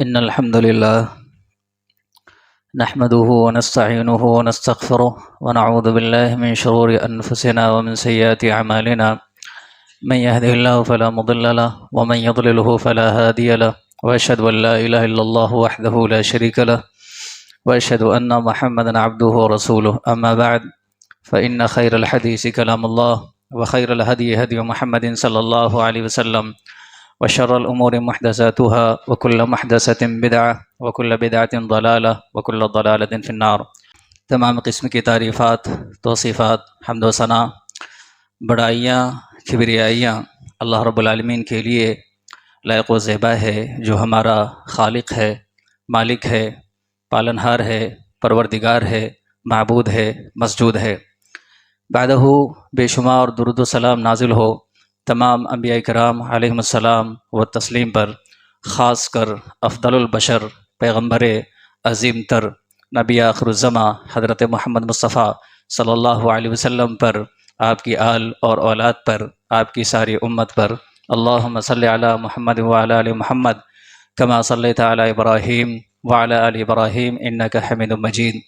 إن الحمد لله نحمده ونستعينه ونستغفره ونعوذ بالله من شرور أنفسنا ومن سيئات أعمالنا من يهده الله فلا مضل له ومن يضلله فلا هادي له وأشهد أن لا إله إلا الله وحده لا شريك له وأشهد أن محمدا عبده ورسوله أما بعد فإن خير الحديث كلام الله وخير الهدي هدي محمد صلى الله عليه وسلم وشر الأمور محدثاتها وكل محدثة بدعة وكل بدعة ضلالة وكل ضلالة في النار۔ تمام قسم کی تعریفات، توصیفات، حمد و ثنا، بڑائیاں، کبریائیاں اللہ رب العالمین کے لیے لائق و زیبا ہے، جو ہمارا خالق ہے، مالک ہے، پالنہار ہے، پروردگار ہے، معبود ہے، مسجود ہے۔ بعدہ بے شمار درود و سلام نازل ہو تمام انبیاء کرام علیہم السلام و تسلیم پر، خاص کر افضل البشر پیغمبر عظیم تر نبی آخر الزماں حضرت محمد مصطفیٰ صلی اللہ علیہ وسلم پر، آپ کی آل اور اولاد پر، آپ کی ساری امت پر۔ اللہم صلی علی محمد وعلی آل محمد کما صلیت علی ابراہیم وعلی آل ابراہیم انک حمید مجید۔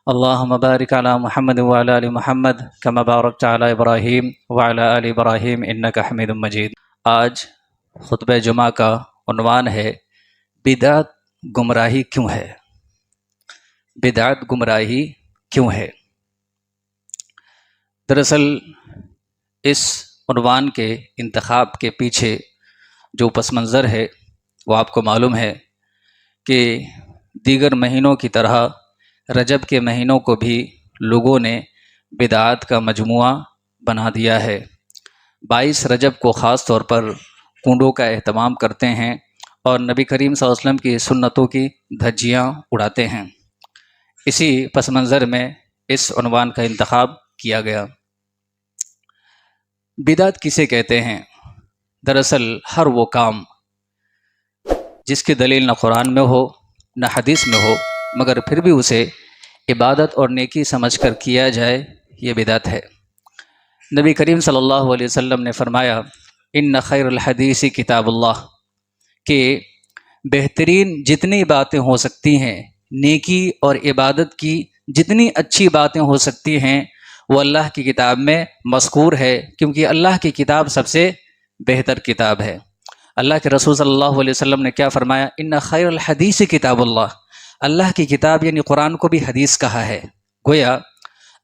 اللہم بارک علی محمد وعلی آل محمد کما بارکت علی ابراہیم وعلی آل ابراہیم انک حمید مجید۔ آج خطبہ جمعہ کا عنوان ہے بدعت گمراہی کیوں ہے؟ بدعت گمراہی کیوں ہے؟ دراصل اس عنوان کے انتخاب کے پیچھے جو پس منظر ہے وہ آپ کو معلوم ہے کہ دیگر مہینوں کی طرح رجب کے مہینوں کو بھی لوگوں نے بدعات کا مجموعہ بنا دیا ہے۔ 22 رجب کو خاص طور پر کنڈوں کا اہتمام کرتے ہیں اور نبی کریم صلی اللہ علیہ وسلم کی سنتوں کی دھجیاں اڑاتے ہیں۔ اسی پس منظر میں اس عنوان کا انتخاب کیا گیا۔ بدعت کسے کہتے ہیں؟ دراصل ہر وہ کام جس کی دلیل نہ قرآن میں ہو نہ حدیث میں ہو، مگر پھر بھی اسے عبادت اور نیکی سمجھ کر کیا جائے، یہ بدعت ہے۔ نبی کریم صلی اللہ علیہ وسلم نے فرمایا ان خیر الحدیث کتاب اللہ، کہ بہترین جتنی باتیں ہو سکتی ہیں، نیکی اور عبادت کی جتنی اچھی باتیں ہو سکتی ہیں، وہ اللہ کی کتاب میں مذکور ہے، کیونکہ اللہ کی کتاب سب سے بہتر کتاب ہے۔ اللہ کے رسول صلی اللہ علیہ وسلم نے کیا فرمایا؟ ان خیر الحدیث کتاب اللہ، اللہ کی کتاب یعنی قرآن کو بھی حدیث کہا ہے۔ گویا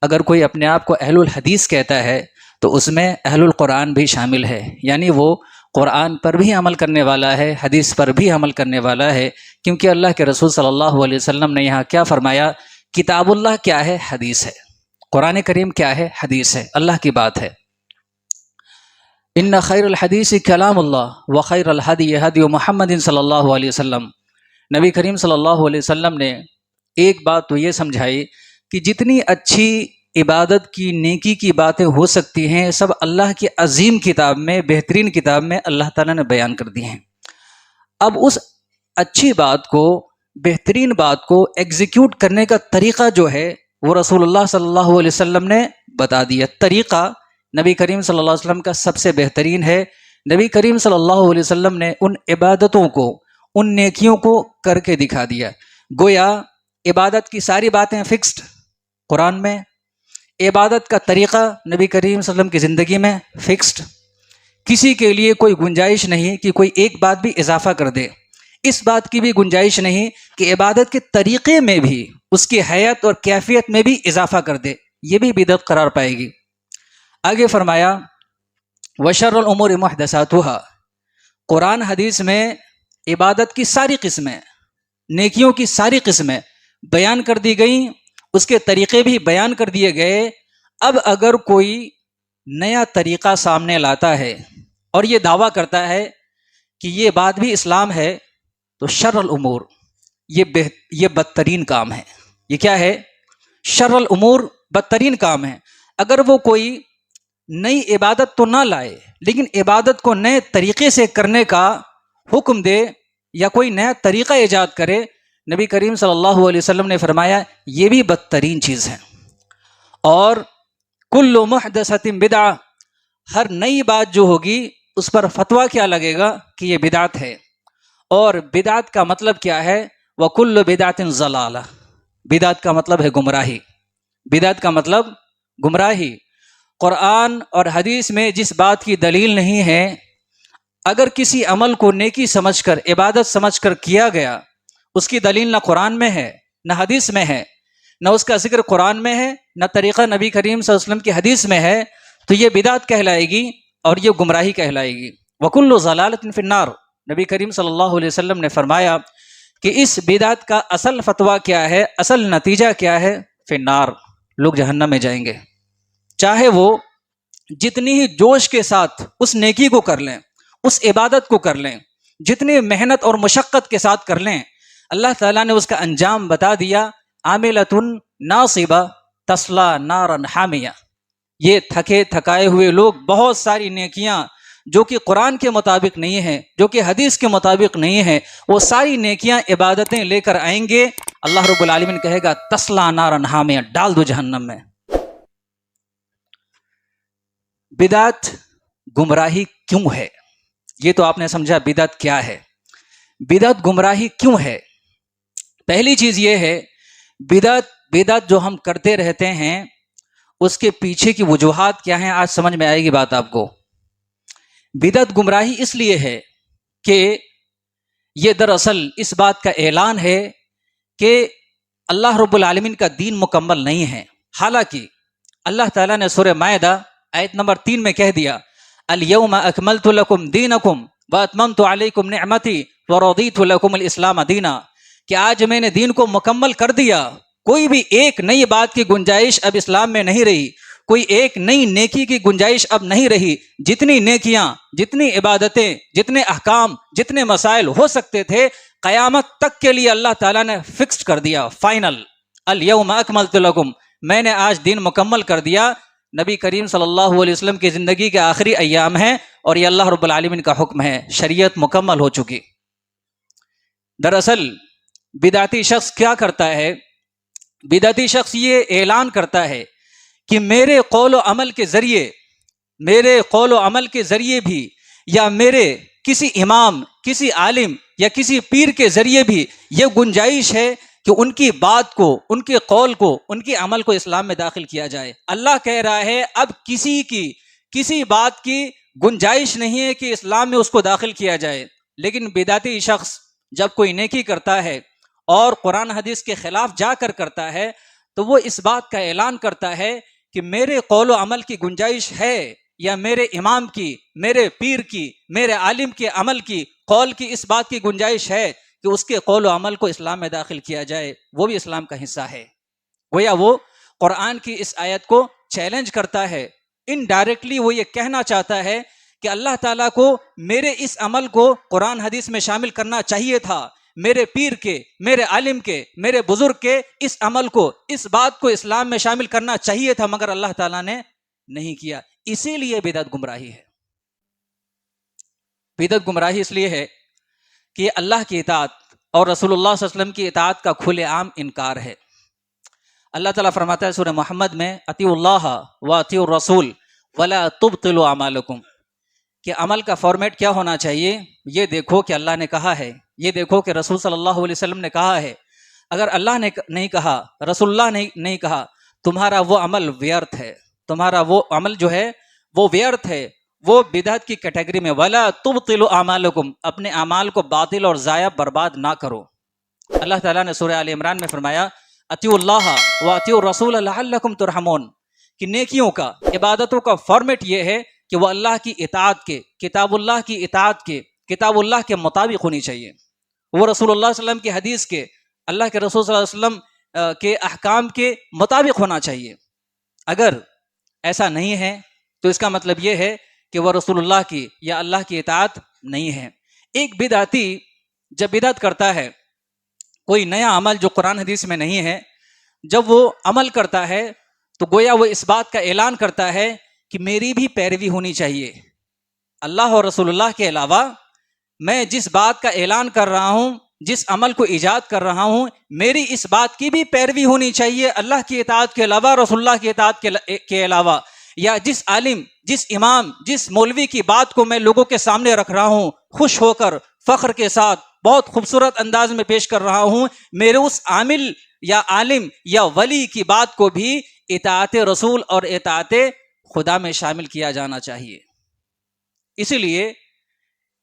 اگر کوئی اپنے آپ کو اہل الحدیث کہتا ہے تو اس میں اہل القرآن بھی شامل ہے، یعنی وہ قرآن پر بھی عمل کرنے والا ہے، حدیث پر بھی عمل کرنے والا ہے، کیونکہ اللہ کے رسول صلی اللہ علیہ وسلم نے یہاں کیا فرمایا؟ کتاب اللہ کیا ہے؟ حدیث ہے۔ قرآن کریم کیا ہے؟ حدیث ہے، اللہ کی بات ہے۔ ان خیر الحدیث کلام اللہ وخیر الہدی ہدی محمد صلی اللہ علیہ وسلم۔ نبی کریم صلی اللہ علیہ وسلم نے ایک بات تو یہ سمجھائی کہ جتنی اچھی عبادت کی، نیکی کی باتیں ہو سکتی ہیں، سب اللہ کی عظیم کتاب میں، بہترین کتاب میں اللہ تعالیٰ نے بیان کر دی ہیں۔ اب اس اچھی بات کو، بہترین بات کو ایگزیکیوٹ کرنے کا طریقہ جو ہے وہ رسول اللہ صلی اللہ علیہ وسلم نے بتا دیا۔ طریقہ نبی کریم صلی اللہ علیہ وسلم کا سب سے بہترین ہے۔ نبی کریم صلی اللہ علیہ وسلم نے ان عبادتوں کو، ان نیکیوں کو کر کے دکھا دیا۔ گویا عبادت کی ساری باتیں فکسڈ قرآن میں، عبادت کا طریقہ نبی کریم صلی اللہ علیہ وسلم کی زندگی میں فکسڈ، کسی کے لیے کوئی گنجائش نہیں کہ کوئی ایک بات بھی اضافہ کر دے، اس بات کی بھی گنجائش نہیں کہ عبادت کے طریقے میں بھی، اس کی حیت اور کیفیت میں بھی اضافہ کر دے، یہ بھی بدعت قرار پائے گی۔ آگے فرمایا وشر الامور محدثاتها، قرآن حدیث میں عبادت کی ساری قسمیں، نیکیوں کی ساری قسمیں بیان کر دی گئیں، اس کے طریقے بھی بیان کر دیے گئے۔ اب اگر کوئی نیا طریقہ سامنے لاتا ہے اور یہ دعویٰ کرتا ہے کہ یہ بات بھی اسلام ہے، تو شر الامور، یہ بدترین کام ہے۔ یہ کیا ہے؟ شر الامور، بدترین کام ہے۔ اگر وہ کوئی نئی عبادت تو نہ لائے، لیکن عبادت کو نئے طریقے سے کرنے کا حکم دے یا کوئی نیا طریقہ ایجاد کرے، نبی کریم صلی اللہ علیہ وسلم نے فرمایا یہ بھی بدترین چیز ہے۔ اور کل محدثۃ بدعہ، ہر نئی بات جو ہوگی اس پر فتویٰ کیا لگے گا کہ یہ بدعت ہے۔ اور بدعت کا مطلب کیا ہے؟ وَكُلُّ بِدْعَةٍ ضَلَالَةٍ، بدعت کا مطلب ہے گمراہی، بدعت کا مطلب گمراہی۔ قرآن اور حدیث میں جس بات کی دلیل نہیں ہے، اگر کسی عمل کو نیکی سمجھ کر، عبادت سمجھ کر کیا گیا، اس کی دلیل نہ قرآن میں ہے نہ حدیث میں ہے، نہ اس کا ذکر قرآن میں ہے نہ طریقہ نبی کریم صلی اللہ علیہ وسلم کی حدیث میں ہے، تو یہ بدعت کہلائے گی اور یہ گمراہی کہلائے گی۔ وَكُلُّ ضَلَالَةٍ فِي النَّارِ، نبی کریم صلی اللہ علیہ وسلم نے فرمایا کہ اس بدعت کا اصل فتویٰ کیا ہے، اصل نتیجہ کیا ہے؟ فی النار، لوگ جہنم میں جائیں گے، چاہے وہ جتنی ہی جوش کے ساتھ اس نیکی کو کر لیں، اس عبادت کو کر لیں، جتنی محنت اور مشقت کے ساتھ کر لیں، اللہ تعالیٰ نے اس کا انجام بتا دیا، عاملۃ ناصبہ تصلیٰ نارا حامیہ، یہ تھکے تھکائے ہوئے لوگ بہت ساری نیکیاں جو کہ قرآن کے مطابق نہیں ہیں، جو کہ حدیث کے مطابق نہیں ہیں، وہ ساری نیکیاں عبادتیں لے کر آئیں گے، اللہ رب العالمین کہے گا تصلیٰ نارا حامیہ، ڈال دو جہنم میں۔ بدعت گمراہی کیوں ہے؟ یہ تو آپ نے سمجھا بدعت کیا ہے، بدعت گمراہی کیوں ہے؟ پہلی چیز یہ ہے، بدعت جو ہم کرتے رہتے ہیں اس کے پیچھے کی وجوہات کیا ہیں، آج سمجھ میں آئے گی بات آپ کو۔ بدعت گمراہی اس لیے ہے کہ یہ دراصل اس بات کا اعلان ہے کہ اللہ رب العالمین کا دین مکمل نہیں ہے، حالانکہ اللہ تعالیٰ نے سورہ مائدہ آیت نمبر 3 میں کہہ دیا الیوم اکملت لکم دینکم واتممت علیکم نعمتی ورضیت لکم الاسلام دینا، کہ آج میں نے دین کو مکمل کر دیا، کوئی بھی ایک نئی بات کی گنجائش اب اسلام میں نہیں رہی، کوئی ایک نئی نیکی کی گنجائش اب نہیں رہی، جتنی نیکیاں، جتنی عبادتیں، جتنے احکام، جتنے مسائل ہو سکتے تھے، قیامت تک کے لیے اللہ تعالیٰ نے فکسڈ کر دیا، فائنل، الیوم اکملت لکم، میں نے آج دین مکمل کر دیا۔ نبی کریم صلی اللہ علیہ وسلم کی زندگی کے آخری ایام ہیں اور یہ اللہ رب العالمین کا حکم ہے، شریعت مکمل ہو چکی۔ دراصل بدعتی شخص کیا کرتا ہے؟ بدعتی شخص یہ اعلان کرتا ہے کہ میرے قول و عمل کے ذریعے بھی، یا میرے کسی امام، کسی عالم یا کسی پیر کے ذریعے بھی یہ گنجائش ہے کہ ان کی بات کو، ان کے قول کو، ان کے عمل کو اسلام میں داخل کیا جائے۔ اللہ کہہ رہا ہے اب کسی بات کی گنجائش نہیں ہے کہ اسلام میں اس کو داخل کیا جائے، لیکن بدعتی شخص جب کوئی نیکی کرتا ہے اور قرآن حدیث کے خلاف جا کر کرتا ہے تو وہ اس بات کا اعلان کرتا ہے کہ میرے قول و عمل کی گنجائش ہے، یا میرے امام کی، میرے پیر کی، میرے عالم کے عمل کی، قول کی اس بات کی گنجائش ہے کہ اس کے قول و عمل کو اسلام میں داخل کیا جائے، وہ بھی اسلام کا حصہ ہے۔ گویا وہ قرآن کی اس آیت کو چیلنج کرتا ہے، انڈائریکٹلی وہ یہ کہنا چاہتا ہے کہ اللہ تعالیٰ کو میرے اس عمل کو قرآن حدیث میں شامل کرنا چاہیے تھا، میرے پیر کے، میرے عالم کے، میرے بزرگ کے اس عمل کو، اس بات کو اسلام میں شامل کرنا چاہیے تھا، مگر اللہ تعالیٰ نے نہیں کیا۔ اسی لیے بدعت گمراہی ہے۔ بدعت گمراہی اس لیے ہے کہ یہ اللہ کی اطاعت اور رسول اللہ صلی اللہ علیہ وسلم کی اطاعت کا کھلے عام انکار ہے۔ اللہ تعالیٰ فرماتا ہے سورہ محمد میں اطیعوا اللہ و اطیعوا الرسول ولا تبطلوا اعمالکم، کہ عمل کا فارمیٹ کیا ہونا چاہیے؟ یہ دیکھو کہ اللہ نے کہا ہے، یہ دیکھو کہ رسول صلی اللہ علیہ وسلم نے کہا ہے۔ اگر اللہ نے نہیں کہا، رسول اللہ نے نہیں کہا، تمہارا وہ عمل ویرتھ ہے، تمہارا وہ عمل جو ہے وہ ویرتھ ہے، وہ بدعت کی کیٹیگری میں۔ ولا تبطلوا اعمالکم، اپنے اعمال کو باطل اور ضائع برباد نہ کرو۔ اللہ تعالیٰ نے سورہ آل عمران میں فرمایا اطیعوا اللہ و اطیعوا الرسول لعلکم ترحمون، کہ نیکیوں کا، عبادتوں کا فارمیٹ یہ ہے کہ وہ اللہ کی اطاعت کے، کتاب اللہ کی اطاعت کے، کتاب اللہ کے مطابق ہونی چاہیے، وہ رسول اللہ صلی اللہ علیہ وسلم کی حدیث کے، اللہ کے رسول صلی اللہ علیہ وسلم کے احکام کے مطابق ہونا چاہیے۔ اگر ایسا نہیں ہے تو اس کا مطلب یہ ہے کہ وہ رسول اللہ کی یا اللہ کی اطاعت نہیں ہے۔ ایک بدعتی جب بدعت کرتا ہے، کوئی نیا عمل جو قرآن حدیث میں نہیں ہے، جب وہ عمل کرتا ہے تو گویا وہ اس بات کا اعلان کرتا ہے کہ میری بھی پیروی ہونی چاہیے، اللہ اور رسول اللہ کے علاوہ میں جس بات کا اعلان کر رہا ہوں، جس عمل کو ایجاد کر رہا ہوں، میری اس بات کی بھی پیروی ہونی چاہیے اللہ کی اطاعت کے علاوہ، رسول اللہ کی اطاعت کے علاوہ، یا جس عالم، جس امام، جس مولوی کی بات کو میں لوگوں کے سامنے رکھ رہا ہوں، خوش ہو کر، فخر کے ساتھ، بہت خوبصورت انداز میں پیش کر رہا ہوں، میرے اس عامل یا عالم یا ولی کی بات کو بھی اطاعت رسول اور اطاعت خدا میں شامل کیا جانا چاہیے۔ اسی لیے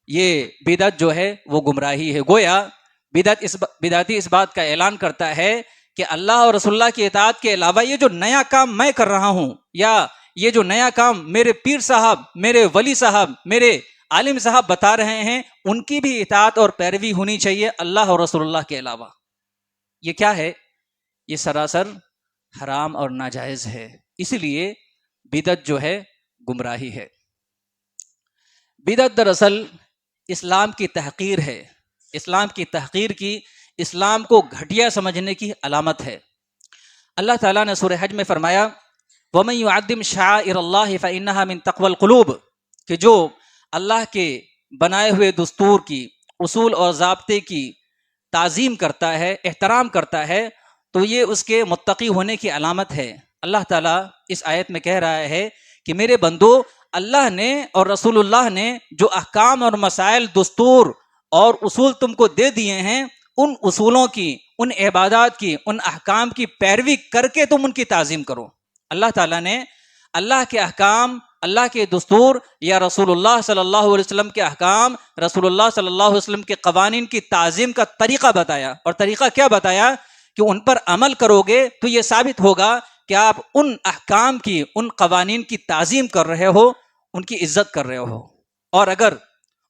یہ بدعت جو ہے وہ گمراہی ہے۔ گویا بدعتی اس بات کا اعلان کرتا ہے کہ اللہ اور رسول اللہ کی اطاعت کے علاوہ یہ جو نیا کام میں کر رہا ہوں، یا یہ جو نیا کام میرے پیر صاحب، میرے ولی صاحب، میرے عالم صاحب بتا رہے ہیں، ان کی بھی اطاعت اور پیروی ہونی چاہیے اللہ اور رسول اللہ کے علاوہ۔ یہ کیا ہے؟ یہ سراسر حرام اور ناجائز ہے۔ اسی لیے بدعت جو ہے گمراہی ہے۔ بدعت دراصل اسلام کی تحقیر ہے، اسلام کی تحقیر کی، اسلام کو گھٹیا سمجھنے کی علامت ہے۔ اللہ تعالیٰ نے سورہ حج میں فرمایا وَمَن يُعَظِّمْ شَعَائِرَ اللَّهِ فَإِنَّهَا مِن تَقْوَى الْقُلُوبِ، کہ جو اللہ کے بنائے ہوئے دستور کی، اصول اور ضابطے کی تعظیم کرتا ہے، احترام کرتا ہے، تو یہ اس کے متقی ہونے کی علامت ہے۔ اللہ تعالیٰ اس آیت میں کہہ رہا ہے کہ میرے بندو، اللہ نے اور رسول اللہ نے جو احکام اور مسائل، دستور اور اصول تم کو دے دیے ہیں، ان اصولوں کی، ان عبادات کی، ان احکام کی پیروی کر کے تم ان کی تعظیم کرو۔ اللہ تعالیٰ نے اللہ کے احکام، اللہ کے دستور یا رسول اللہ صلی اللہ علیہ وسلم کے احکام، رسول اللہ صلی اللہ علیہ وسلم کے قوانین کی تعظیم کا طریقہ بتایا۔ اور طریقہ کیا بتایا؟ کہ ان پر عمل کرو گے تو یہ ثابت ہوگا کہ آپ ان احکام کی، ان قوانین کی تعظیم کر رہے ہو، ان کی عزت کر رہے ہو۔ اور اگر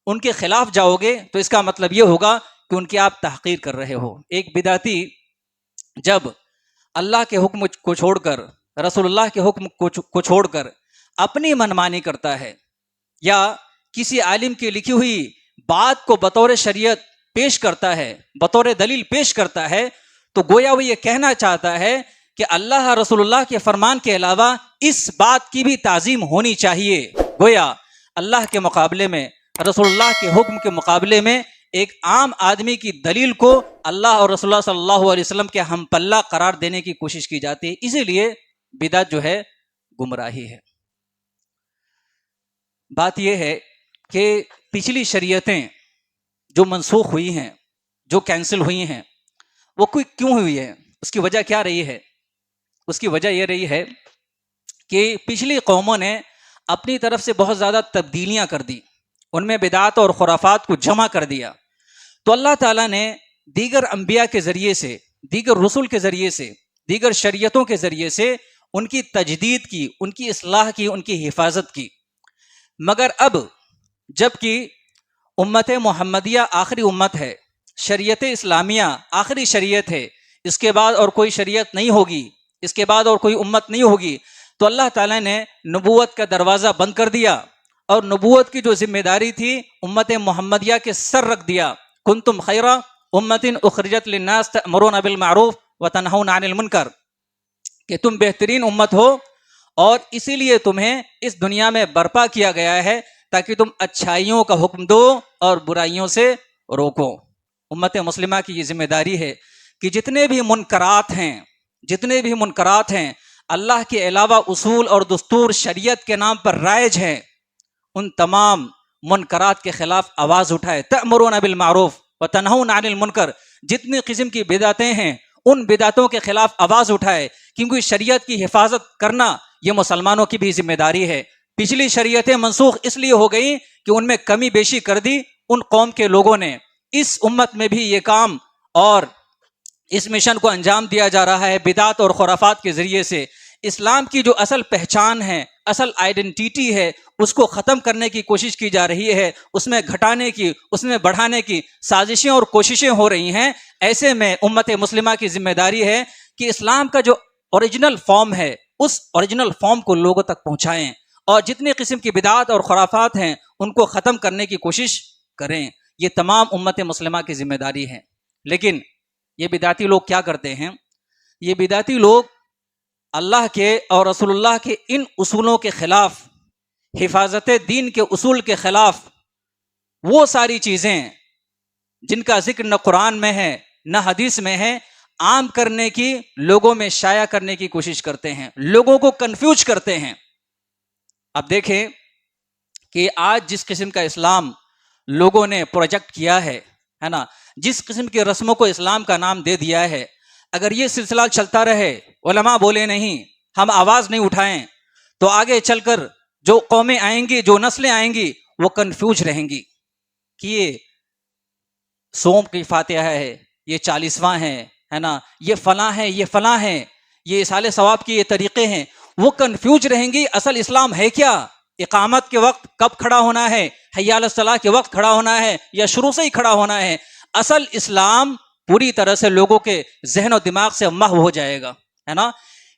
ان کے خلاف جاؤ گے تو اس کا مطلب یہ ہوگا کہ ان کی آپ تحقیر کر رہے ہو۔ ایک بدعتی جب اللہ کے حکم کو چھوڑ کر، رسول اللہ کے حکم کو چھوڑ کر اپنی منمانی کرتا ہے، یا کسی عالم کی لکھی ہوئی بات کو بطور شریعت پیش کرتا ہے، بطور دلیل پیش کرتا ہے، تو گویا وہ یہ کہنا چاہتا ہے کہ اللہ رسول اللہ کے فرمان کے علاوہ اس بات کی بھی تعظیم ہونی چاہیے۔ گویا اللہ کے مقابلے میں، رسول اللہ کے حکم کے مقابلے میں ایک عام آدمی کی دلیل کو اللہ اور رسول اللہ صلی اللہ علیہ وسلم کے ہم پلہ قرار دینے کی کوشش کی جاتی ہے۔ اسی لیے بدعت جو ہے گمراہی ہے۔ بات یہ ہے کہ پچھلی شریعتیں جو منسوخ ہوئی ہیں، جو کینسل ہوئی ہیں، وہ کیوں ہوئی ہے؟ اس کی وجہ کیا رہی ہے؟ اس کی وجہ یہ رہی ہے کہ پچھلی قوموں نے اپنی طرف سے بہت زیادہ تبدیلیاں کر دی، ان میں بدعات اور خرافات کو جمع کر دیا۔ تو اللہ تعالیٰ نے دیگر انبیاء کے ذریعے سے، دیگر رسول کے ذریعے سے، دیگر شریعتوں کے ذریعے سے ان کی تجدید کی، ان کی اصلاح کی، ان کی حفاظت کی۔ مگر اب جب کہ امت محمدیہ آخری امت ہے، شریعت اسلامیہ آخری شریعت ہے، اس کے بعد اور کوئی شریعت نہیں ہوگی، اس کے بعد اور کوئی امت نہیں ہوگی، تو اللہ تعالیٰ نے نبوت کا دروازہ بند کر دیا، اور نبوت کی جو ذمہ داری تھی امت محمدیہ کے سر رکھ دیا۔ کنتم خیر امت اخرجت للناس تأمرون بالمعروف وتنہون عن المنکر، کہ تم بہترین امت ہو، اور اسی لیے تمہیں اس دنیا میں برپا کیا گیا ہے تاکہ تم اچھائیوں کا حکم دو اور برائیوں سے روکو۔ امت مسلمہ کی یہ ذمہ داری ہے کہ جتنے بھی منکرات ہیں اللہ کے علاوہ اصول اور دستور شریعت کے نام پر رائج ہیں، ان تمام منکرات کے خلاف آواز اٹھائے۔ تأمرون بالمعروف وتنہون عن المنکر، جتنی قسم کی بدعتیں ہیں ان بدعتوں کے خلاف آواز اٹھائے، کیونکہ شریعت کی حفاظت کرنا یہ مسلمانوں کی بھی ذمہ داری ہے۔ پچھلی شریعتیں منسوخ اس لیے ہو گئیں کہ ان میں کمی بیشی کر دی ان قوم کے لوگوں نے۔ اس امت میں بھی یہ کام اور اس مشن کو انجام دیا جا رہا ہے بدعت اور خرافات کے ذریعے سے۔ اسلام کی جو اصل پہچان ہے، اصل آئیڈینٹیٹی ہے، اس کو ختم کرنے کی کوشش کی جا رہی ہے، اس میں گھٹانے کی، اس میں بڑھانے کی سازشیں اور کوششیں ہو رہی ہیں۔ ایسے میں امت مسلمہ کی ذمہ داری ہے کہ اسلام کا جو اوریجنل فارم ہے، اس اوریجنل فارم کو لوگوں تک پہنچائیں، اور جتنی قسم کی بدعات اور خرافات ہیں ان کو ختم کرنے کی کوشش کریں۔ یہ تمام امت مسلمہ کی ذمہ داری ہے۔ لیکن یہ بدعتی لوگ کیا کرتے ہیں؟ یہ بدعتی لوگ اللہ کے اور رسول اللہ کے ان اصولوں کے خلاف، حفاظت دین کے اصول کے خلاف، وہ ساری چیزیں جن کا ذکر نہ قرآن میں ہے نہ حدیث میں ہے، عام کرنے کی، لوگوں میں شائع کرنے کی کوشش کرتے ہیں، لوگوں کو کنفیوز کرتے ہیں۔ اب دیکھیں کہ آج جس قسم کا اسلام لوگوں نے پروجیکٹ کیا ہے، ہے نا، جس قسم کی رسموں کو اسلام کا نام دے دیا ہے، اگر یہ سلسلہ چلتا رہے، علماء بولے نہیں، ہم آواز نہیں اٹھائیں، تو آگے چل کر جو قومیں آئیں گی، جو نسلیں آئیں گی، وہ کنفیوز رہیں گی کہ یہ سوم کی فاتحہ ہے، یہ 40واں ہے نا، یہ فلاں ہے، یہ فلاں ہے، یہ اصال ثواب کے یہ طریقے ہیں، وہ کنفیوز رہیں گی اصل اسلام ہے کیا، اقامت کے وقت کب کھڑا ہونا ہے، حی علی الصلاۃ کے وقت کھڑا ہونا ہے یا شروع سے ہی کھڑا ہونا ہے۔ اصل اسلام پوری طرح سے لوگوں کے ذہن و دماغ سے محو ہو جائے گا، ہے نا۔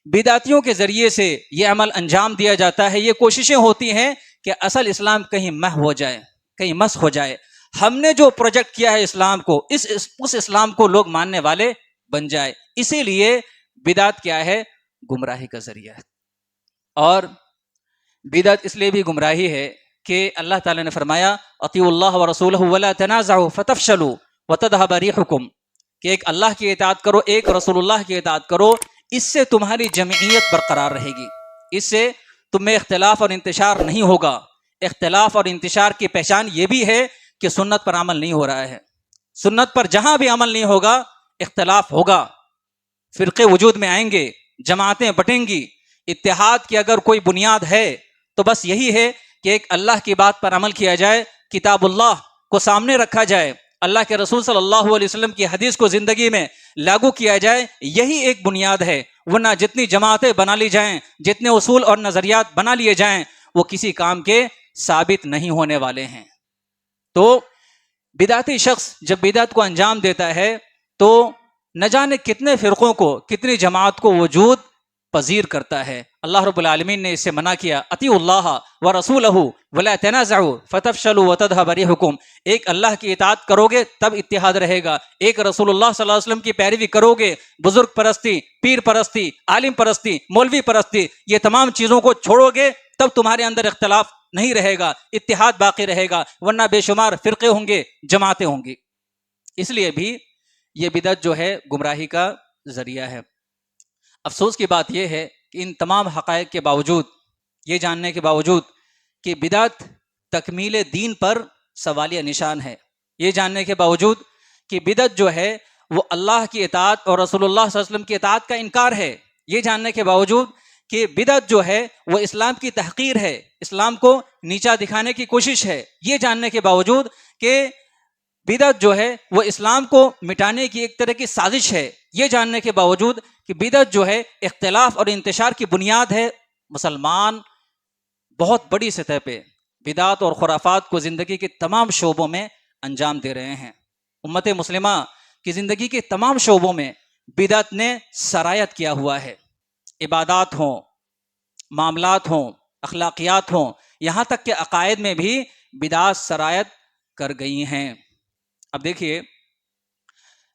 بدعتیوں کے ذریعے سے یہ عمل انجام دیا جاتا ہے، یہ کوششیں ہوتی ہیں کہ اصل اسلام کہیں محو ہو جائے، کہیں مسخ ہو جائے۔ ہم نے جو پروجیکٹ کیا ہے اسلام کو، اس اسلام کو لوگ ماننے والے بن جائے۔ اسی لیے بدعت کیا ہے؟ گمراہی کا ذریعہ ہے۔ اور بدعت اس لیے بھی گمراہی ہے کہ اللہ تعالیٰ نے فرمایا اطیعوا اللہ ورسولہ ولا تنازعوا فتفشلوا وتذهب ريحكم، کہ ایک اللہ کی اطاعت کرو، ایک رسول اللہ کی اطاعت کرو، اس سے تمہاری جمعیت برقرار رہے گی، اس سے تم میں اختلاف اور انتشار نہیں ہوگا۔ اختلاف اور انتشار کی پہچان یہ بھی ہے کہ سنت پر عمل نہیں ہو رہا ہے۔ سنت پر جہاں بھی عمل نہیں ہوگا، اختلاف ہوگا، فرقے وجود میں آئیں گے، جماعتیں بٹیں گی۔ اتحاد کی اگر کوئی بنیاد ہے تو بس یہی ہے کہ ایک اللہ کی بات پر عمل کیا جائے، کتاب اللہ کو سامنے رکھا جائے، اللہ کے رسول صلی اللہ علیہ وسلم کی حدیث کو زندگی میں لاگو کیا جائے، یہی ایک بنیاد ہے۔ ورنہ جتنی جماعتیں بنا لی جائیں، جتنے اصول اور نظریات بنا لیے جائیں، وہ کسی کام کے ثابت نہیں ہونے والے ہیں۔ تو بدعتی شخص جب بدعت کو انجام دیتا ہے تو نہ جانے کتنے فرقوں کو، کتنی جماعت کو وجود پذیر کرتا ہے۔ اللہ رب العالمین نے اس سے منع کیا، اطیعوا اللہ ورسولہ ولا تنازعوا فتفشلوا وتذهب ريحكم، ایک اللہ کی اطاعت کرو گے تب اتحاد رہے گا، ایک رسول اللہ صلی اللہ علیہ وسلم کی پیروی کرو گے، بزرگ پرستی، پیر پرستی، عالم پرستی، مولوی پرستی، یہ تمام چیزوں کو چھوڑو گے تب تمہارے اندر اختلاف نہیں رہے گا، اتحاد باقی رہے گا، ورنہ بے شمار فرقے ہوں گے، جماعتیں ہوں گی۔ اس لیے بھی یہ بدعت جو ہے گمراہی کا ذریعہ ہے۔ افسوس کی بات یہ ہے کہ ان تمام حقائق کے باوجود، یہ جاننے کے باوجود کہ بدعت تکمیل دین پر سوالیہ نشان ہے، یہ جاننے کے باوجود کہ بدعت جو ہے وہ اللہ کی اطاعت اور رسول اللہ صلی اللہ علیہ وسلم کی اطاعت کا انکار ہے، یہ جاننے کے باوجود کہ بدعت جو ہے وہ اسلام کی تحقیر ہے، اسلام کو نیچا دکھانے کی کوشش ہے، یہ جاننے کے باوجود کہ بدعت جو ہے وہ اسلام کو مٹانے کی ایک طرح کی سازش ہے، یہ جاننے کے باوجود کہ بدعت جو ہے اختلاف اور انتشار کی بنیاد ہے، مسلمان بہت بڑی سطح پہ بدعت اور خرافات کو زندگی کے تمام شعبوں میں انجام دے رہے ہیں۔ امت مسلمہ کی زندگی کے تمام شعبوں میں بدعت نے سرایت کیا ہوا ہے، عبادات ہوں، معاملات ہوں، اخلاقیات ہوں، یہاں تک کہ عقائد میں بھی بدعت سرایت کر گئی ہیں۔ اب دیکھیے،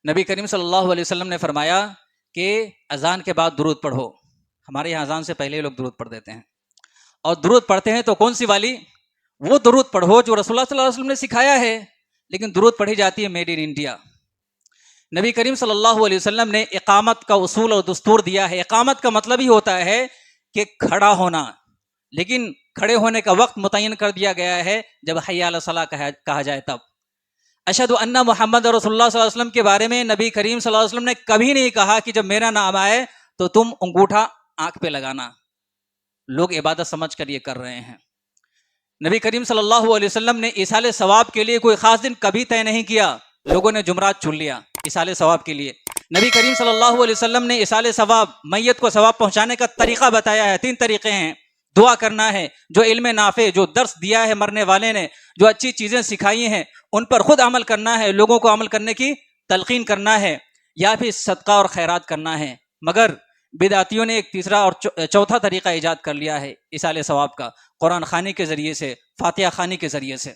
نبی کریم صلی اللہ علیہ وسلم نے فرمایا کہ اذان کے بعد درود پڑھو۔ ہمارے یہاں اذان سے پہلے لوگ درود پڑھ دیتے ہیں، اور درود پڑھتے ہیں تو کون سی والی؟ وہ درود پڑھو جو رسول اللہ صلی اللہ علیہ وسلم نے سکھایا ہے، لیکن درود پڑھی جاتی ہے میڈ ان انڈیا۔ نبی کریم صلی اللہ علیہ وسلم نے اقامت کا اصول اور دستور دیا ہے۔ اقامت کا مطلب ہی ہوتا ہے کہ کھڑا ہونا، لیکن کھڑے ہونے کا وقت متعین کر دیا گیا ہے جب حی علی الصلاۃ کہا جائے تب۔ اشہد ان محمد رسول اللہ صلی اللہ علیہ وسلم کے بارے میں نبی کریم صلی اللہ علیہ وسلم نے کبھی نہیں کہا کہ جب میرا نام آئے تو تم انگوٹھا آنکھ پہ لگانا، لوگ عبادت سمجھ کر یہ کر رہے ہیں۔ نبی کریم صلی اللہ علیہ وسلم نے ایصال ثواب کے لیے کوئی خاص دن کبھی طے نہیں کیا، لوگوں نے جمعرات چن لیا ایصال ثواب کے لیے۔ نبی کریم صلی اللہ علیہ وسلم نے ایصال ثواب، میت کو ثواب پہنچانے کا طریقہ بتایا ہے، 3 طریقے ہیں۔ دعا کرنا ہے، جو علم نافع، جو درس دیا ہے مرنے والے نے، جو اچھی چیزیں سکھائی ہیں ان پر خود عمل کرنا ہے، لوگوں کو عمل کرنے کی تلقین کرنا ہے، یا پھر صدقہ اور خیرات کرنا ہے۔ مگر بدعتیوں نے ایک تیسرا اور چوتھا طریقہ ایجاد کر لیا ہے ایصال ثواب کا، قرآن خوانی کے ذریعے سے، فاتحہ خوانی کے ذریعے سے۔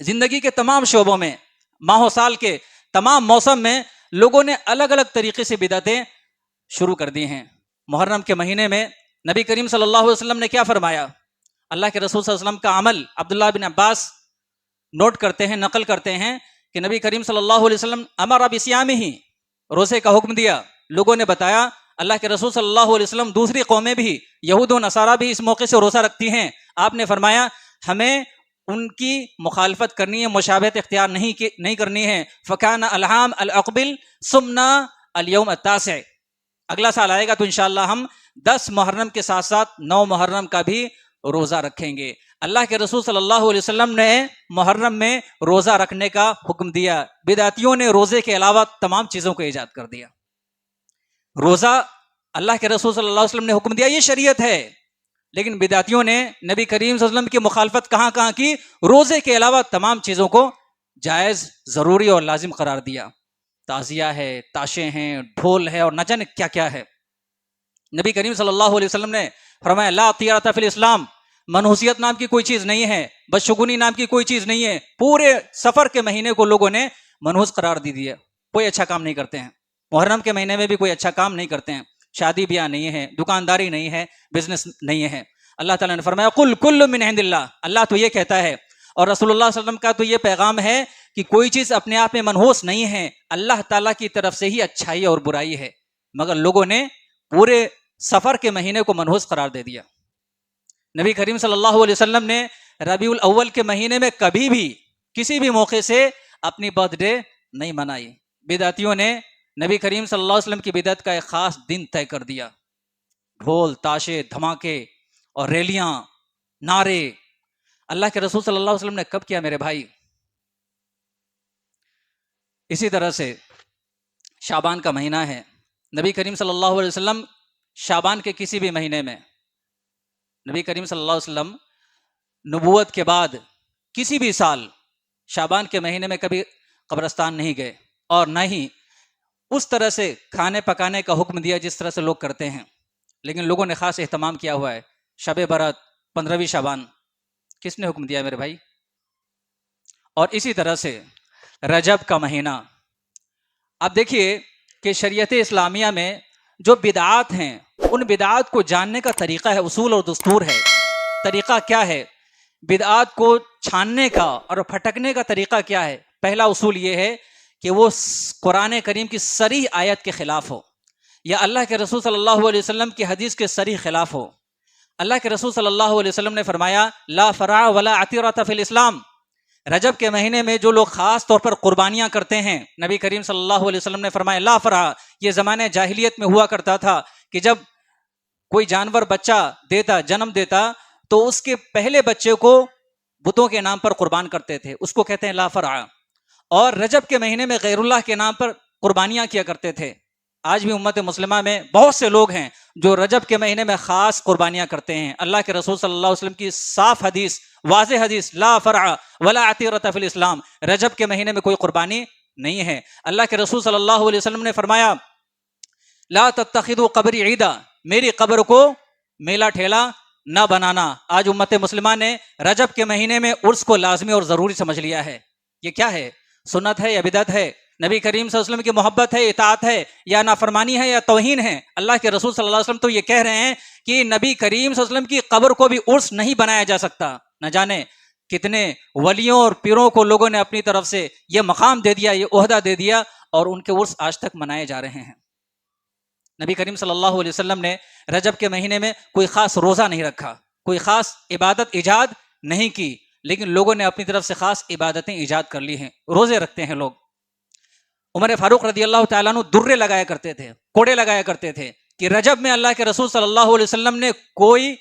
زندگی کے تمام شعبوں میں، ماہ و سال کے تمام موسم میں لوگوں نے الگ الگ طریقے سے بدعتیں شروع کر دی ہیں۔ محرم کے مہینے میں نبی کریم صلی اللہ علیہ وسلم نے کیا فرمایا؟ اللہ کے رسول صلی اللہ علیہ وسلم کا عمل عبداللہ بن عباس نوٹ کرتے ہیں، نقل کرتے ہیں کہ نبی کریم صلی اللہ علیہ وسلم امر بصیامہ، روزے کا حکم دیا۔ لوگوں نے بتایا اللہ کے رسول صلی اللہ علیہ وسلم دوسری قومیں بھی، یہود و نصارہ بھی اس موقع سے روزہ رکھتی ہیں۔ آپ نے فرمایا ہمیں ان کی مخالفت کرنی ہے، مشابہت اختیار نہیں کرنی ہے. فکان الہام العقبل سمنا الیوم التاسع. اگلا سال آئے گا تو انشاءاللہ ہم 10 محرم کے ساتھ ساتھ 9 محرم کا بھی روزہ رکھیں گے. اللہ کے رسول صلی اللہ علیہ وسلم نے محرم میں روزہ رکھنے کا حکم دیا. بدعتیوں نے روزے کے علاوہ تمام چیزوں کو ایجاد کر دیا. روزہ اللہ کے رسول صلی اللہ علیہ وسلم نے حکم دیا، یہ شریعت ہے، لیکن بدعتیوں نے نبی کریم صلی اللہ علیہ وسلم کی مخالفت کہاں کہاں کی؟ روزے کے علاوہ تمام چیزوں کو جائز، ضروری اور لازم قرار دیا. تعزیہ ہے، تاشے ہیں، ڈھول ہے اور نہ جانے کیا کیا ہے. نبی کریم صلی اللہ علیہ وسلم نے فرمایا لا طیرۃ فی الاسلام، منحوسیت نام کی کوئی چیز نہیں ہے، بدشگونی نام کی کوئی چیز نہیں ہے. پورے سفر کے مہینے کو لوگوں نے منحوس قرار دی دیا، کوئی اچھا کام نہیں کرتے ہیں. محرم کے مہینے میں بھی کوئی اچھا کام نہیں کرتے ہیں، شادی بیاہ نہیں ہے، دکانداری نہیں ہے، بزنس نہیں ہے. اللہ تعالیٰ نے فرمایا قل کل من عند اللہ، اللہ تو یہ کہتا ہے اور رسول اللہ صلی اللہ علیہ وسلم کا تو یہ پیغام ہے کہ کوئی چیز اپنے آپ میں منحوس نہیں ہے، اللہ تعالیٰ کی طرف سے ہی اچھائی اور برائی ہے. مگر لوگوں نے پورے سفر کے مہینے کو منحوس قرار دے دیا. نبی کریم صلی اللہ علیہ وسلم نے ربیع الاول کے مہینے میں کبھی بھی کسی بھی موقع سے اپنی برتھ ڈے نہیں منائی. بدعتیوں نے نبی کریم صلی اللہ علیہ وسلم کی بدعت کا ایک خاص دن طے کر دیا. ڈھول، تاشے، دھماکے اور ریلیاں، نعرے. اللہ کے رسول صلی اللہ علیہ وسلم نے کب کیا میرے بھائی؟ اسی طرح سے شعبان کا مہینہ ہے. نبی کریم صلی اللہ علیہ وسلم شعبان کے کسی بھی مہینے میں، نبی کریم صلی اللہ علیہ وسلم نبوت کے بعد کسی بھی سال شعبان کے مہینے میں کبھی قبرستان نہیں گئے اور نہ ہی اس طرح سے کھانے پکانے کا حکم دیا جس طرح سے لوگ کرتے ہیں. لیکن لوگوں نے خاص اہتمام کیا ہوا ہے. شب برات، 15ویں شعبان، کس نے حکم دیا میرے بھائی؟ اور اسی طرح سے رجب کا مہینہ. اب دیکھیے کہ شریعت اسلامیہ میں جو بدعات ہیں ان بدعات کو جاننے کا طریقہ ہے، اصول اور دستور ہے. طریقہ کیا ہے؟ بدعات کو چھاننے کا اور پھٹکنے کا طریقہ کیا ہے؟ پہلا اصول یہ ہے کہ وہ قرآن کریم کی صریح آیت کے خلاف ہو یا اللہ کے رسول صلی اللہ علیہ وسلم کی حدیث کے صریح خلاف ہو. اللہ کے رسول صلی اللہ علیہ وسلم نے فرمایا لا فرع ولا عتیرۃ فی الاسلام. رجب کے مہینے میں جو لوگ خاص طور پر قربانیاں کرتے ہیں، نبی کریم صلی اللہ علیہ وسلم نے فرمایا لا فرع. یہ زمانے جاہلیت میں ہوا کرتا تھا کہ جب کوئی جانور بچہ دیتا، جنم دیتا، تو اس کے پہلے بچے کو بتوں کے نام پر قربان کرتے تھے، اس کو کہتے ہیں لا فرع. اور رجب کے مہینے میں غیر اللہ کے نام پر قربانیاں کیا کرتے تھے. آج بھی امت مسلمہ میں بہت سے لوگ ہیں جو رجب کے مہینے میں خاص قربانیاں کرتے ہیں. اللہ کے رسول صلی اللہ علیہ وسلم کی صاف حدیث، واضح حدیث، لا فرع ولا عتیرۃ فی الاسلام، رجب کے مہینے میں کوئی قربانی نہیں ہے. اللہ کے رسول صلی اللہ علیہ وسلم نے فرمایا لا تتخذوا قبری عیدا، میری قبر کو میلہ ٹھیلا نہ بنانا. آج امت مسلمہ نے رجب کے مہینے میں عرس کو لازمی اور ضروری سمجھ لیا ہے. یہ کیا ہے؟ سنت ہے یا بدعت ہے؟ نبی کریم صلی اللہ علیہ وسلم کی محبت ہے، اطاعت ہے یا نافرمانی ہے یا توہین ہے؟ اللہ کے رسول صلی اللہ علیہ وسلم تو یہ کہہ رہے ہیں کہ نبی کریم صلی اللہ علیہ وسلم کی قبر کو بھی عرس نہیں بنایا جا سکتا. نہ جانے کتنے ولیوں اور پیروں کو لوگوں نے اپنی طرف سے یہ مقام دے دیا، یہ عہدہ دے دیا، اور ان کے عرس آج تک منائے جا رہے ہیں. نبی کریم صلی اللہ علیہ وسلم نے رجب کے مہینے میں کوئی خاص روزہ نہیں رکھا، کوئی خاص عبادت ایجاد نہیں کی، لیکن لوگوں نے اپنی طرف سے خاص عبادتیں ایجاد کر لی ہیں. روزے رکھتے ہیں لوگ. عمر فاروق رضی اللہ تعالیٰ عنہ درے لگایا کرتے تھے، کوڑے لگایا کرتے تھے کہ رجب میں اللہ کے رسول صلی اللہ علیہ وسلم نے کوئی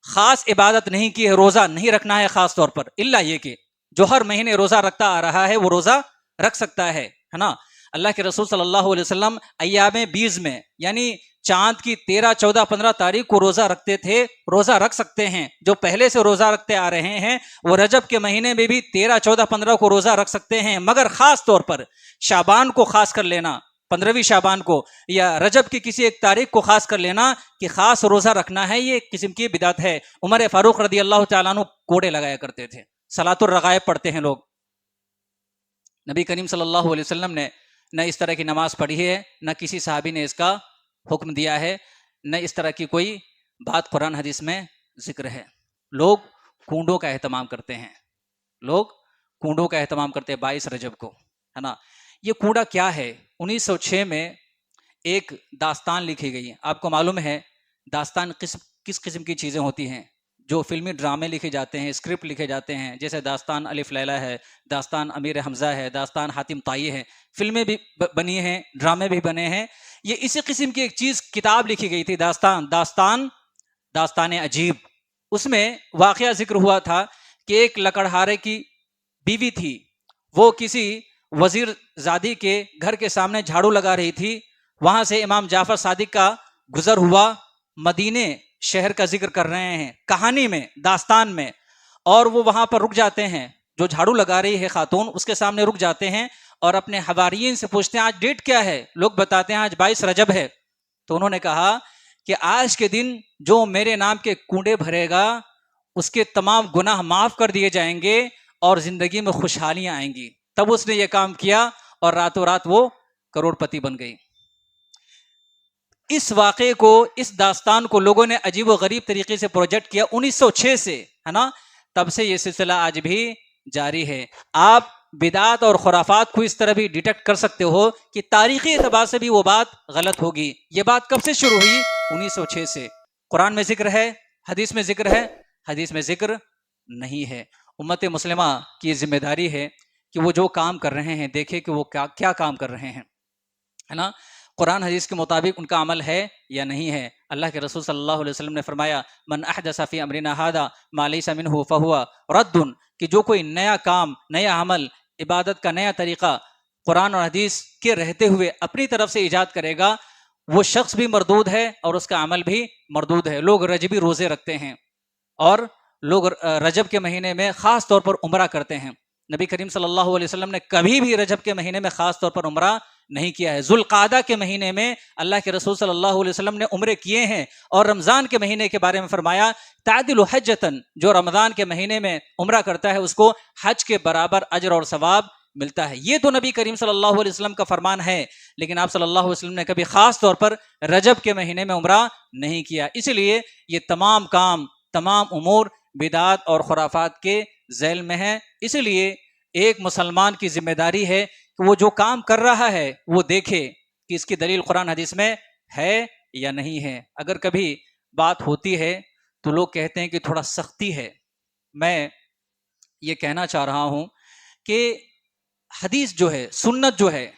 خاص عبادت نہیں کی ہے، روزہ نہیں رکھنا ہے خاص طور پر، الا یہ کہ جو ہر مہینے روزہ رکھتا آ رہا ہے وہ روزہ رکھ سکتا ہے نا. اللہ کے رسول صلی اللہ علیہ وسلم ایام 20 میں یعنی چاند کی 13، 14، 15 تاریخ کو روزہ رکھتے تھے، روزہ رکھ سکتے ہیں. جو پہلے سے روزہ رکھتے آ رہے ہیں وہ رجب کے مہینے میں بھی 13، 14، 15 کو روزہ رکھ سکتے ہیں. مگر خاص طور پر شعبان کو خاص کر لینا، 15ویں شعبان کو یا رجب کی کسی ایک تاریخ کو خاص کر لینا کہ خاص روزہ رکھنا ہے، یہ ایک قسم کی بدعت ہے. عمر فاروق رضی اللہ تعالیٰ عنہ کوڑے لگایا کرتے تھے. صلاۃ الرغائب پڑھتے ہیں لوگ. نبی کریم صلی اللہ علیہ وسلم نے نہ اس طرح کی نماز پڑھی ہے، نہ کسی صحابی نے اس کا حکم دیا ہے، نہ اس طرح کی کوئی بات قرآن حدیث میں ذکر ہے. لوگ کنڈوں کا اہتمام کرتے ہیں، لوگ کنڈوں کا اہتمام کرتے ہیں 22 رجب کو، ہے نا. یہ کنڈا کیا ہے؟ 1906 میں ایک داستان لکھی گئی ہے. آپ کو معلوم ہے داستان کس قسم کی چیزیں ہوتی ہیں؟ جو فلمی ڈرامے لکھے جاتے ہیں، اسکرپٹ لکھے جاتے ہیں، جیسے داستان الف لیلہ ہے، داستان امیر حمزہ ہے، داستان حاتم طائی ہے، فلمیں بھی بنی ہیں، ڈرامے بھی بنے ہیں. یہ اسی قسم کی ایک چیز کتاب لکھی گئی تھی، داستان عجیب. اس میں واقعہ ذکر ہوا تھا کہ ایک لکڑہارے کی بیوی تھی، وہ کسی وزیر زادی کے گھر کے سامنے جھاڑو لگا رہی تھی. وہاں سے امام جعفر صادق کا گزر ہوا، مدینے شہر کا ذکر کر رہے ہیں کہانی میں، داستان میں، اور وہ وہاں پر رک جاتے ہیں. جو جھاڑو لگا رہی ہے خاتون، اس کے سامنے رک جاتے ہیں اور اپنے حواریین سے پوچھتے ہیں آج ڈیٹ کیا ہے. لوگ بتاتے ہیں آج 22 رجب ہے. تو انہوں نے کہا کہ آج کے دن جو میرے نام کے کنڈے بھرے گا اس کے تمام گناہ معاف کر دیے جائیں گے اور زندگی میں خوشحالیاں آئیں گی. تب اس نے یہ کام کیا اور راتوں رات وہ کروڑ پتی بن گئی. اس واقعے کو، اس داستان کو لوگوں نے عجیب و غریب طریقے سے پروجیکٹ کیا 1906 سے، ہے نا. تب سے یہ سلسلہ آج بھی جاری ہے. آپ بدعات اور خرافات کو اس طرح بھی ڈیٹیکٹ کر سکتے ہو کہ تاریخی اعتبار سے بھی وہ بات غلط ہوگی. یہ بات کب سے شروع ہوئی؟ 1906 سے. قرآن میں ذکر ہے، حدیث میں ذکر ہے؟ حدیث میں ذکر نہیں ہے. امت مسلمہ کی ذمہ داری ہے کہ وہ جو کام کر رہے ہیں دیکھے کہ وہ کیا کام کر رہے ہیں، ہے نا. قرآن حدیث کے مطابق ان کا عمل ہے یا نہیں ہے. اللہ کے رسول صلی اللہ علیہ وسلم نے فرمایا من احدث فی امرنا ھذا ما لیس منہ فہو رد، کہ جو کوئی نیا کام، نیا عمل، عبادت کا نیا طریقہ قرآن اور حدیث کے رہتے ہوئے اپنی طرف سے ایجاد کرے گا، وہ شخص بھی مردود ہے اور اس کا عمل بھی مردود ہے. لوگ رجبی روزے رکھتے ہیں اور لوگ رجب کے مہینے میں خاص طور پر عمرہ کرتے ہیں. نبی کریم صلی اللہ علیہ وسلم نے کبھی بھی رجب کے مہینے میں خاص طور پر عمرہ نہیں کیا ہے. ذوالقعدہ کے مہینے میں اللہ کے رسول صلی اللہ علیہ وسلم نے عمرے کیے ہیں، اور رمضان کے مہینے کے بارے میں فرمایا تعدل حجتن، جو رمضان کے مہینے میں عمرہ کرتا ہے اس کو حج کے برابر اجر اور ثواب ملتا ہے. یہ تو نبی کریم صلی اللہ علیہ وسلم کا فرمان ہے، لیکن آپ صلی اللہ علیہ وسلم نے کبھی خاص طور پر رجب کے مہینے میں عمرہ نہیں کیا. اس لیے یہ تمام کام، تمام امور بدعات اور خرافات کے ذیل میں ہیں. اس لیے ایک مسلمان کی ذمہ داری ہے کہ وہ جو کام کر رہا ہے وہ دیکھے کہ اس کی دلیل قرآن حدیث میں ہے یا نہیں ہے. اگر کبھی بات ہوتی ہے تو لوگ کہتے ہیں کہ تھوڑا سختی ہے. میں یہ کہنا چاہ رہا ہوں کہ حدیث جو ہے، سنت جو ہے،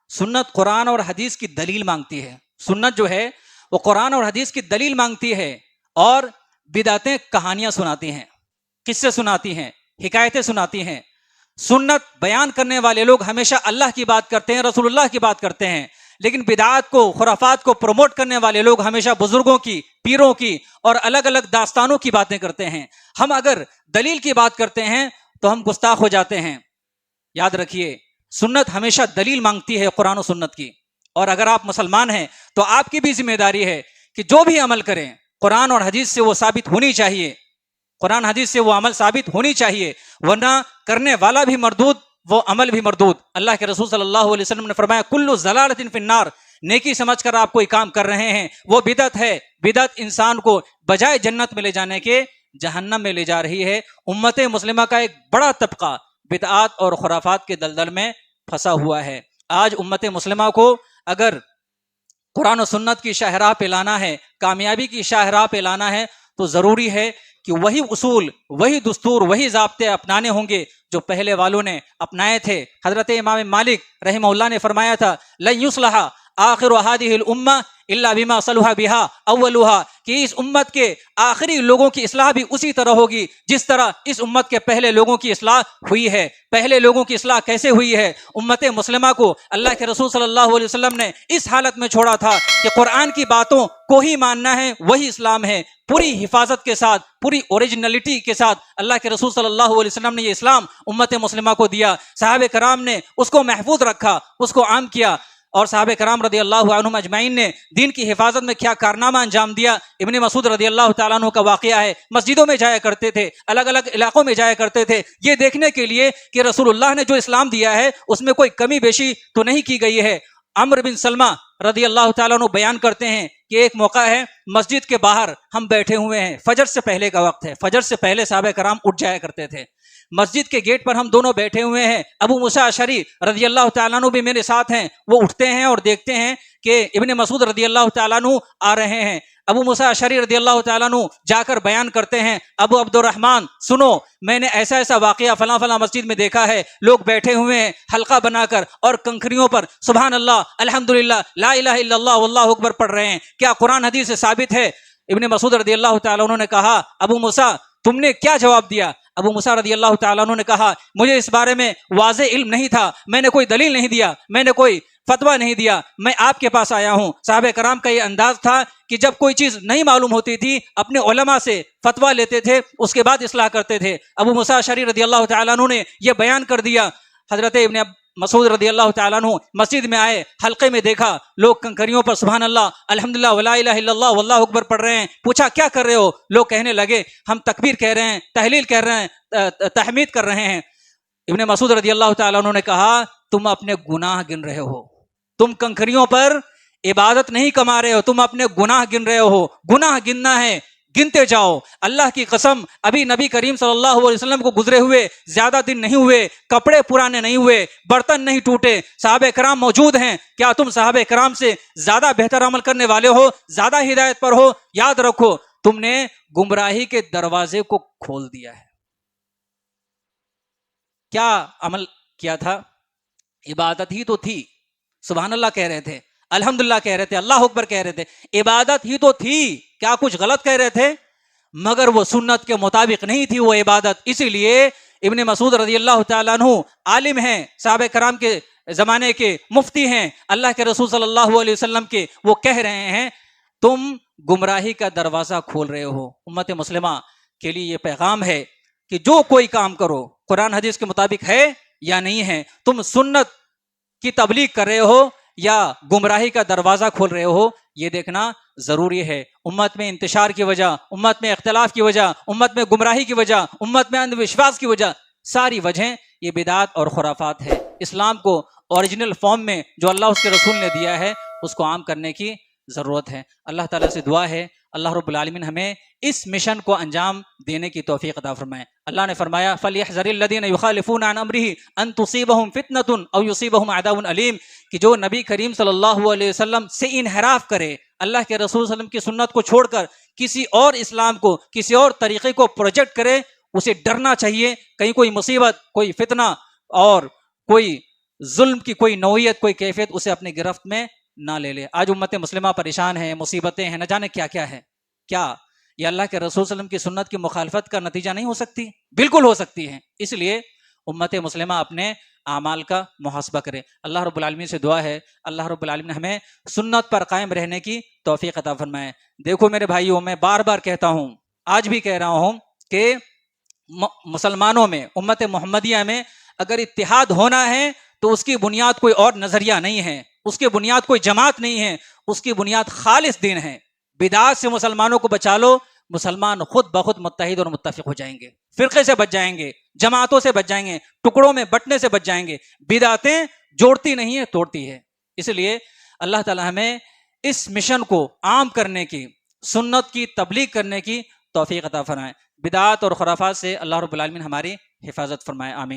سنت قرآن اور حدیث کی دلیل مانگتی ہے. سنت جو ہے وہ قرآن اور حدیث کی دلیل مانگتی ہے، اور بدعتیں کہانیاں سناتی ہیں، قصے سناتی ہیں، حکایتیں سناتی ہیں. سنت بیان کرنے والے لوگ ہمیشہ اللہ کی بات کرتے ہیں، رسول اللہ کی بات کرتے ہیں، لیکن بدعات کو، خرافات کو پروموٹ کرنے والے لوگ ہمیشہ بزرگوں کی، پیروں کی اور الگ الگ داستانوں کی باتیں کرتے ہیں. ہم اگر دلیل کی بات کرتے ہیں تو ہم گستاخ ہو جاتے ہیں. یاد رکھیے، سنت ہمیشہ دلیل مانگتی ہے قرآن و سنت کی. اور اگر آپ مسلمان ہیں تو آپ کی بھی ذمہ داری ہے کہ جو بھی عمل کریں قرآن اور حدیث سے وہ ثابت ہونی چاہیے، قرآن حدیث سے وہ عمل ثابت ہونی چاہیے، ورنہ کرنے والا بھی مردود، وہ عمل بھی مردود. اللہ کے رسول صلی اللہ علیہ وسلم نے فرمایا کل ضلالۃ فی النار، نیکی سمجھ کر آپ کوئی کام کر رہے ہیں وہ بدعت ہے. بدعت انسان کو بجائے جنت میں لے جانے کے جہنم میں لے جا رہی ہے. امت مسلمہ کا ایک بڑا طبقہ بدعات اور خرافات کے دلدل میں پھنسا ہوا ہے. آج امت مسلمہ کو اگر قرآن و سنت کی شاہراہ پہ لانا ہے، کامیابی کی شاہراہ پہ لانا ہے، تو ضروری ہے کہ وہی اصول، وہی دستور، وہی ضابطے اپنانے ہوں گے جو پہلے والوں نے اپنائے تھے. حضرت امام مالک رحمہ اللہ نے فرمایا تھا لن یصلح آخر هذه الامہ الا بما صلح بها اولها، کہ اس امت کے آخری لوگوں کی اصلاح بھی اسی طرح ہوگی جس طرح اس امت کے پہلے لوگوں کی اصلاح ہوئی ہے. پہلے لوگوں کی اصلاح کیسے ہوئی ہے؟ امت مسلمہ کو اللہ کے رسول صلی اللہ علیہ وسلم نے اس حالت میں چھوڑا تھا کہ قرآن کی باتوں کو ہی ماننا ہے، وہی اسلام ہے. پوری حفاظت کے ساتھ، پوری اوریجنلٹی کے ساتھ اللہ کے رسول صلی اللہ علیہ وسلم نے یہ اسلام امت مسلمہ کو دیا. صحابہ کرام نے اس کو محفوظ رکھا، اس کو عام کیا، اور صحابہ کرام رضی اللہ عنہم اجمعین نے دین کی حفاظت میں کیا کارنامہ انجام دیا. ابن مسعود رضی اللہ تعالیٰ عنہ کا واقعہ ہے، مسجدوں میں جایا کرتے تھے، الگ الگ علاقوں میں جایا کرتے تھے، یہ دیکھنے کے لیے کہ رسول اللہ نے جو اسلام دیا ہے اس میں کوئی کمی بیشی تو نہیں کی گئی ہے. عمرو بن سلمہ رضی اللہ تعالیٰ عنہ بیان کرتے ہیں کہ ایک موقع ہے، مسجد کے باہر ہم بیٹھے ہوئے ہیں، فجر سے پہلے کا وقت ہے، فجر سے پہلے صحابہ کرام اٹھ جایا کرتے تھے. مسجد کے گیٹ پر ہم دونوں بیٹھے ہوئے ہیں، ابو موسیٰ اشعری رضی اللہ تعالیٰ عنہ بھی میرے ساتھ ہیں. وہ اٹھتے ہیں اور دیکھتے ہیں کہ ابن مسعود رضی اللہ تعالیٰ عنہ آ رہے ہیں. ابو موسیٰ اشعری رضی اللہ تعالیٰ عنہ جا کر بیان کرتے ہیں، ابو عبد الرحمن سنو، میں نے ایسا ایسا واقعہ فلاں فلاں مسجد میں دیکھا ہے، لوگ بیٹھے ہوئے ہیں حلقہ بنا کر اور کنکریوں پر سبحان اللہ الحمدللہ لا الہ الا اللہ واللہ اکبر پڑھ رہے ہیں، کیا قرآن حدیث سے ثابت ہے؟ ابن مسعود رضی اللہ تعالیٰ عنہ نے کہا ابو موسیٰ تم نے کیا جواب دیا؟ ابو موسیٰ رضی اللہ تعالیٰ عنہ نے کہا مجھے اس بارے میں واضح علم نہیں تھا، میں نے کوئی دلیل نہیں دیا، میں نے کوئی فتویٰ نہیں دیا، میں آپ کے پاس آیا ہوں۔ صحابہ کرام کا یہ انداز تھا کہ جب کوئی چیز نہیں معلوم ہوتی تھی اپنے علماء سے فتویٰ لیتے تھے، اس کے بعد اصلاح کرتے تھے۔ ابو موسیٰ اشعری رضی اللہ تعالیٰ عنہ نے یہ بیان کر دیا۔ حضرت ابن مسعود رضی اللہ تعالیٰ عنہ مسجد میں آئے، حلقے میں دیکھا لوگ کنکریوں پر سبحان اللہ الحمدللہ ولا الہ الا اللہ واللہ اکبر پڑھ رہے ہیں، پوچھا کیا کر رہے ہو؟ لوگ کہنے لگے ہم تکبیر کہہ رہے ہیں، تحلیل کہہ رہے ہیں، تحمید کر رہے ہیں۔ ابن مسعود رضی اللہ تعالیٰ عنہ نے کہا تم اپنے گناہ گن رہے ہو، تم کنکریوں پر عبادت نہیں کما رہے ہو، تم اپنے گناہ گن رہے ہو، گناہ گننا ہے، گنتے جاؤ۔ اللہ کی قسم ابھی نبی کریم صلی اللہ علیہ وسلم کو گزرے ہوئے زیادہ دن نہیں ہوئے، کپڑے پرانے نہیں ہوئے، برتن نہیں ٹوٹے، صحابہ کرام موجود ہیں، کیا تم صحابہ کرام سے زیادہ بہتر عمل کرنے والے ہو، زیادہ ہدایت پر ہو؟ یاد رکھو تم نے گمراہی کے دروازے کو کھول دیا ہے۔ کیا عمل کیا تھا؟ عبادت ہی تو تھی، سبحان اللہ کہہ رہے تھے، الحمدللہ کہہ رہے تھے، اللہ اکبر کہہ رہے تھے، عبادت ہی تو تھی، کیا کچھ غلط کہہ رہے تھے؟ مگر وہ سنت کے مطابق نہیں تھی وہ عبادت۔ اسی لیے ابن مسعود رضی اللہ تعالیٰ عنہ عالم ہیں، صحابہ کرام کے زمانے کے مفتی ہیں، اللہ کے رسول صلی اللہ علیہ وسلم کے، وہ کہہ رہے ہیں تم گمراہی کا دروازہ کھول رہے ہو۔ امت مسلمہ کے لیے یہ پیغام ہے کہ جو کوئی کام کرو قرآن حدیث کے مطابق ہے یا نہیں ہے، تم سنت کی تبلیغ کر رہے ہو یا گمراہی کا دروازہ کھول رہے ہو، یہ دیکھنا ضروری ہے۔ امت میں انتشار کی وجہ، امت میں اختلاف کی وجہ، امت میں گمراہی کی وجہ، امت میں اندھ وشواس کی وجہ، ساری وجہیں یہ بدعات اور خرافات ہے۔ اسلام کو اوریجنل فارم میں جو اللہ اس کے رسول نے دیا ہے اس کو عام کرنے کی ضرورت ہے۔ اللہ تعالیٰ سے دعا ہے اللہ رب العالمین ہمیں اس مشن کو انجام دینے کی توفیق عطا فرمائے۔ اللہ نے فرمایا فَلْيَحْذَرِ الَّذِينَ يُخَالِفُونَ عَنْ أَمْرِهِ أَن تُصِيبَهُمْ فِتْنَةٌ أَوْ يُصِيبَهُمْ عَذَابٌ أَلِيمٌ، کہ جو نبی کریم صلی اللہ علیہ وسلم سے انحراف کرے، اللہ کے رسول صلی اللہ علیہ وسلم کی سنت کو چھوڑ کر کسی اور اسلام کو، کسی اور طریقے کو پروجیکٹ کرے، اسے ڈرنا چاہیے کہیں کوئی مصیبت، کوئی فتنہ اور کوئی ظلم کی کوئی نوعیت، کوئی کیفیت اسے اپنی گرفت میں نہ لے لے۔ آج امت مسلمہ پریشان ہے، مصیبتیں ہیں، نہ جانے کیا کیا ہے۔ کیا یہ اللہ کے رسول صلی اللہ علیہ وسلم کی سنت کی مخالفت کا نتیجہ نہیں ہو سکتی؟ بالکل ہو سکتی ہے۔ اس لیے امت مسلمہ اپنے اعمال کا محاسبہ کرے۔ اللہ رب العالمین سے دعا ہے اللہ رب العالمین ہمیں سنت پر قائم رہنے کی توفیق عطا فرمائے۔ دیکھو میرے بھائیوں، میں بار بار کہتا ہوں، آج بھی کہہ رہا ہوں کہ مسلمانوں میں، امت محمدیہ میں اگر اتحاد ہونا ہے تو اس کی بنیاد کوئی اور نظریہ نہیں ہے، اس کی بنیاد کوئی جماعت نہیں ہے، اس کی بنیاد خالص دین ہے۔ بدعات سے مسلمانوں کو بچا لو، مسلمان خود بخود متحد اور متفق ہو جائیں گے، فرقے سے بچ جائیں گے، جماعتوں سے بچ جائیں گے، ٹکڑوں میں بٹنے سے بچ جائیں گے۔ بدعتیں جوڑتی نہیں ہے، توڑتی ہے۔ اس لیے اللہ تعالی ہمیں اس مشن کو عام کرنے کی، سنت کی تبلیغ کرنے کی توفیق عطا فرمائے۔ بدعات اور خرافات سے اللہ رب العالمین ہماری حفاظت فرمائے، آمین۔